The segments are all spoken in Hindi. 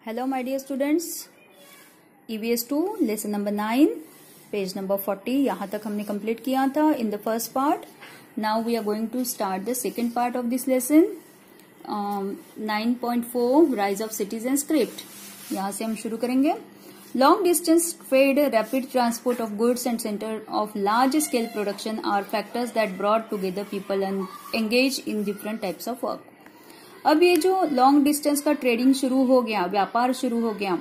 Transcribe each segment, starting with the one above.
Hello my dear students, EVS 2 lesson number 9 page number 40 यहाँ तक हमने कंप्लीट किया था in the first part. Now we are going to start the second part of this lesson. 9.4 rise of cities and script. यहाँ से हम शुरू करेंगे. Long distance trade, rapid transport of goods and centre of large scale production are factors that brought together people and engage in different types of work. अब ये जो लॉन्ग डिस्टेंस का ट्रेडिंग शुरू हो गया, व्यापार शुरू हो गया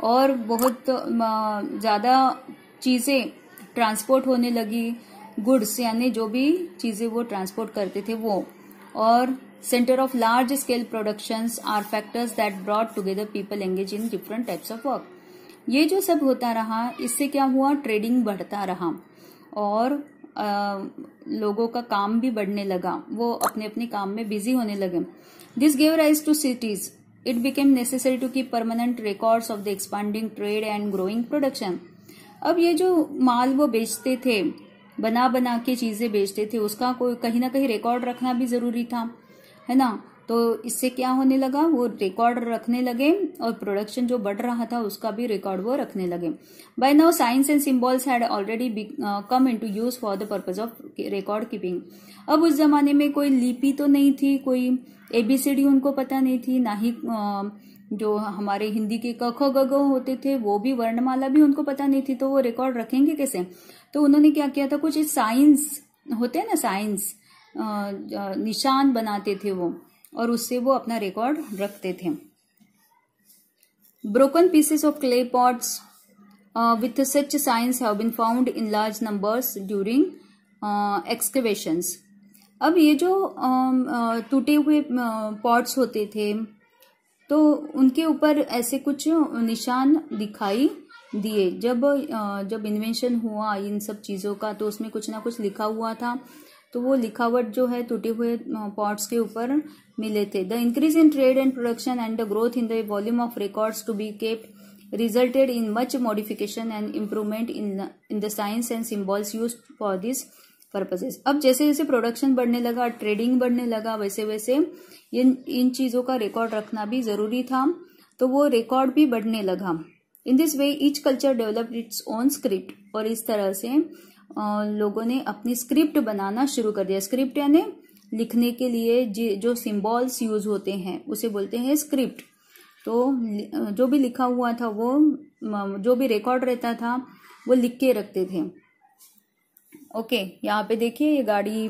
और बहुत ज्यादा चीजें ट्रांसपोर्ट होने लगी, गुड्स यानी जो भी चीजें वो ट्रांसपोर्ट करते थे वो, और centre of large scale productions are factors that brought together people engage in different types of work. ये जो सब होता रहा, इससे क्या हुआ, ट्रेडिंग बढ़ता रहा और लोगों का काम भी बढ़ने लगा, वो अपने अपने काम में बिजी होने लगे. This gave rise to cities. It became necessary to keep permanent records of the expanding trade and growing production. अब ये जो माल वो बेचते थे, बना बना के चीजें बेचते थे, उसका कोई कहीं ना कहीं रिकॉर्ड रखना भी जरूरी था, है ना. तो इससे क्या होने लगा, वो रिकॉर्ड रखने लगे और प्रोडक्शन जो बढ़ रहा था उसका भी रिकॉर्ड वो रखने लगे. By now signs and symbols had already come into use for the purpose of record keeping. अब उस जमाने में कोई लिपि तो नहीं थी, कोई एबीसीडी उनको पता नहीं थी, ना ही जो हमारे हिंदी के क ख ग घ होते थे वो भी, वर्णमाला भी उनको पता नहीं थी, तो वो रिकॉर्ड रखेंगे कैसे. तो उन्होंने क्या किया था, कुछ साइंस होते हैं ना, साइंस निशान बनाते थे वो, और उससे वो अपना रिकॉर्ड रखते थे. Broken pieces of clay pots with such signs have been found in large numbers during excavations. अब ये जो टूटे हुए पॉट्स होते थे तो उनके ऊपर ऐसे कुछ निशान दिखाई दिए. जब इन्वेंशन हुआ इन सब चीजों का, तो उसमें कुछ ना कुछ लिखा हुआ था, तो वो लिखावट जो है टूटे हुए पॉट्स के ऊपर मिले थे. The increase in trade and production and the growth in the volume of records to be kept resulted in much modification and improvement in the signs and symbols used for this purposes. अब जैसे जैसे प्रोडक्शन बढ़ने लगा, ट्रेडिंग बढ़ने लगा, वैसे वैसे इन चीजों का रिकॉर्ड रखना भी जरूरी था, तो वो रिकॉर्ड भी बढ़ने लगा. In this way each culture developed its own script. और इस तरह से लोगों ने अपनी स्क्रिप्ट बनाना शुरू कर दिया. स्क्रिप्ट यानी लिखने के लिए जो सिंबल्स यूज होते हैं उसे बोलते हैं स्क्रिप्ट. तो जो भी लिखा हुआ था वो, जो भी रिकॉर्ड रहता था वो लिख के रखते थे. ओके, यहाँ पे देखिए ये गाड़ी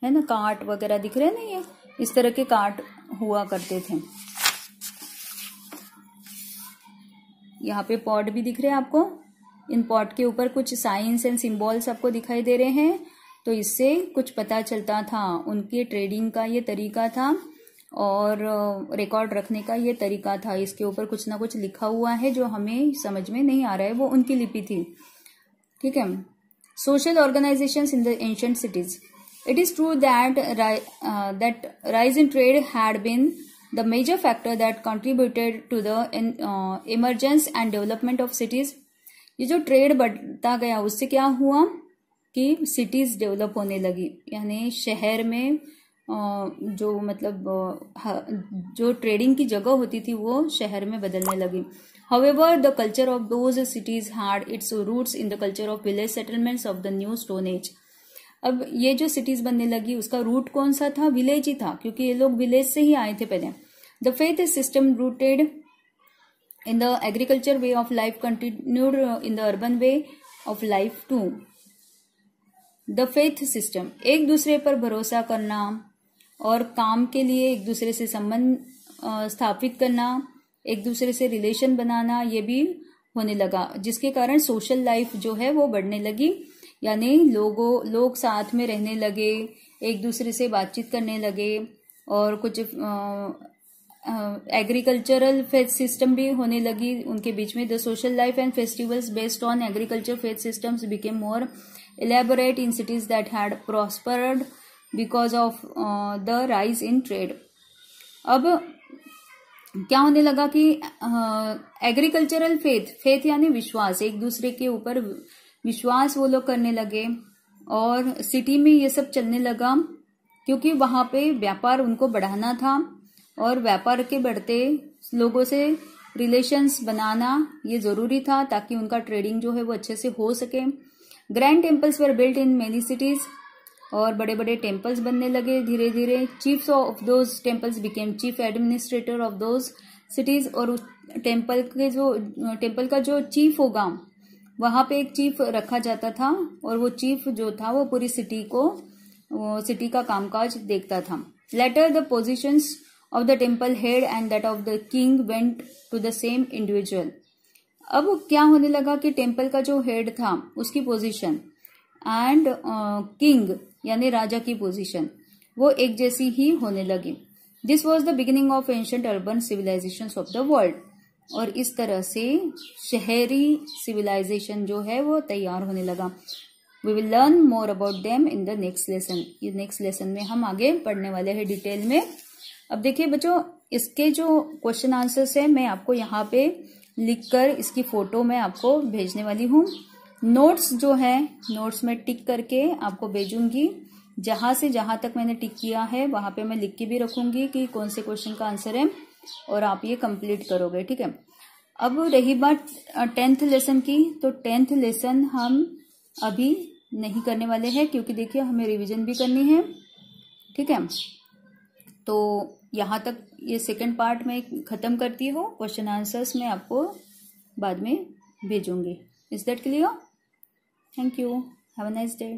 है ना, कार्ट वगैरह दिख रहे हैं ना, ये इस तरह के कार्ट हुआ करते थे. यहाँ पे पॉट भी दिख रहे हैं आपको. इन पॉट के ऊपर कुछ साइंस एंड सिंबल्स आपको दिखाई दे रहे हैं, तो इससे कुछ पता चलता था. उनके ट्रेडिंग का ये तरीका था और रिकॉर्ड रखने का ये तरीका था. इसके ऊपर कुछ ना कुछ लिखा हुआ है जो हमें समझ में नहीं आ रहा है, वो उनकी लिपि थी. ठीक है. Social organizations in the ancient cities. It is true that that rise in trade had been the major factor that contributed to the emergence and development of cities. ये जो ट्रेड बढ़ता गया उससे क्या हुआ कि सिटीज डेवलप होने लगी, यानी शहर में जो मतलब जो ट्रेडिंग की जगह होती थी वो शहर में बदलने लगी. However, the culture of those cities had its roots in the culture of village settlements of the new Stone Age. अब ये जो सिटीज बनने लगी उसका रूट कौन सा था, विलेज ही था, क्योंकि ये लोग विलेज से ही आए थे पहले. The faith system rooted in the agriculture way of life continued in the urban way of life too. The faith system, एक दूसरे पर भरोसा करना और काम के लिए एक दूसरे से संबंध स्थापित करना, एक दूसरे से रिलेशन बनाना, ये भी होने लगा, जिसके कारण सोशल लाइफ जो है वो बढ़ने लगी. यानी लोग साथ में रहने लगे, एक दूसरे से बातचीत करने लगे, और कुछ एग्रीकल्चरल फेथ सिस्टम भी होने लगी उनके बीच में. The social life and festivals based on agriculture faith systems became more elaborate in cities that had prospered because of the rise in trade. अब क्या होने लगा कि एग्रीकल्चरल फेथ यानी विश्वास, एक दूसरे के ऊपर विश्वास वो लोग करने लगे, और सिटी में ये सब चलने लगा क्योंकि वहां पे व्यापार उनको बढ़ाना था, और व्यापार के बढ़ते लोगों से रिलेशंस बनाना ये जरूरी था ताकि उनका ट्रेडिंग जो है वो अच्छे से हो सके। Grand temples were built in many cities, और बड़े बड़े टेम्पल्स बनने लगे धीरे धीरे। Chiefs of those temples became chief administrator of those cities, और टेम्पल का जो चीफ होगा वहां पे एक चीफ रखा जाता था, और वो चीफ जो था वो पूरी सिटी का कामकाज देखता था। Later the positions of the temple head and that of the king went to the same individual. अब क्या होने लगा कि टेम्पल का जो हेड था उसकी पोजीशन एंड किंग यानी राजा की पोजीशन वो एक जैसी ही होने लगी। This was the beginning of ancient urban civilisation of the world, और इस तरह से शहरी सिविलाइजेशन जो है वो तैयार होने लगा। We will learn more about them in the next lesson. ये नेक्स्ट लेसन में हम आगे पढ़ने वाले हैं डिटेल में। अब देखिए बच्चों, इसके जो क्वेश्चन आंसर्स है मैं आपको यहाँ पे लिखकर इसकी फोटो मैं आपको भेजने वाली हूँ। नोट्स जो है नोट्स में टिक करके आपको भेजूंगी। जहां से जहां तक मैंने टिक किया है वहां पे मैं लिख के भी रखूंगी कि कौन से क्वेश्चन का आंसर है, और आप ये कंप्लीट करोगे, ठीक है। अब रही बात 10th लेसन की, तो 10th लेसन हम अभी नहीं करने वाले हैं क्योंकि देखिए हमें रिवीजन भी करनी है, ठीक है। तो यहाँ तक ये सेकंड पार्ट में खत्म करती हूँ। क्वेश्चन आंसर्स मैं आपको बाद में भेजूंगी। Is that clear? Thank you, have a nice day.